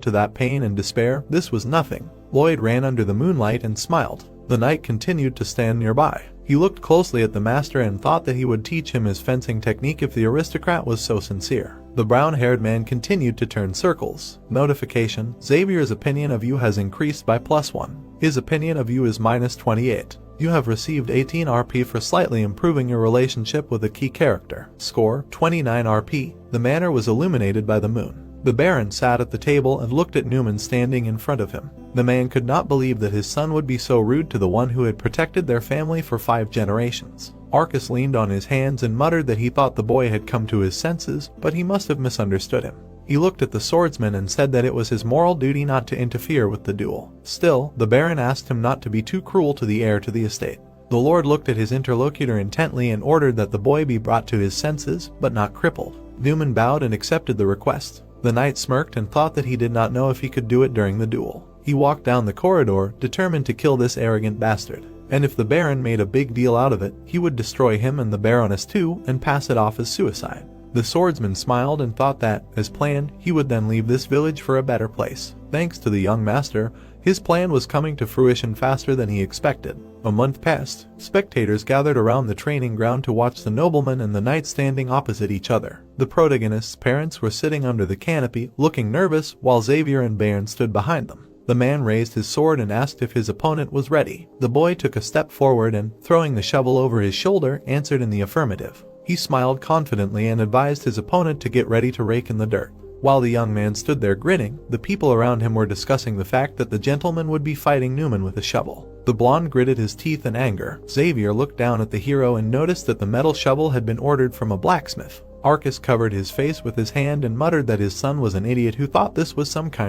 To that pain and despair, this was nothing. Lloyd ran under the moonlight and smiled. The knight continued to stand nearby. He looked closely at the master and thought that he would teach him his fencing technique if the aristocrat was so sincere. The brown-haired man continued to turn circles. Notification: Xavier's opinion of you has increased by +1. His opinion of you is -28. You have received 18 RP for slightly improving your relationship with a key character. Score: 29 RP. The manor was illuminated by the moon. The Baron sat at the table and looked at Newman standing in front of him. The man could not believe that his son would be so rude to the one who had protected their family for 5 generations. Arcus leaned on his hands and muttered that he thought the boy had come to his senses, but he must have misunderstood him. He looked at the swordsman and said that it was his moral duty not to interfere with the duel. Still, the Baron asked him not to be too cruel to the heir to the estate. The Lord looked at his interlocutor intently and ordered that the boy be brought to his senses, but not crippled. Newman bowed and accepted the request. The knight smirked and thought that he did not know if he could do it during the duel. He walked down the corridor, determined to kill this arrogant bastard. And if the Baron made a big deal out of it, he would destroy him and the Baroness too and pass it off as suicide. The swordsman smiled and thought that, as planned, he would then leave this village for a better place. Thanks to the young master, his plan was coming to fruition faster than he expected. A month passed. Spectators gathered around the training ground to watch the nobleman and the knight standing opposite each other. The protagonist's parents were sitting under the canopy, looking nervous, while Xavier and Baron stood behind them. The man raised his sword and asked if his opponent was ready. The boy took a step forward and, throwing the shovel over his shoulder, answered in the affirmative. He smiled confidently and advised his opponent to get ready to rake in the dirt. While the young man stood there grinning, the people around him were discussing the fact that the gentleman would be fighting Newman with a shovel. The blonde gritted his teeth in anger. Xavier looked down at the hero and noticed that the metal shovel had been ordered from a blacksmith. Arcus covered his face with his hand and muttered that his son was an idiot who thought this was some kind of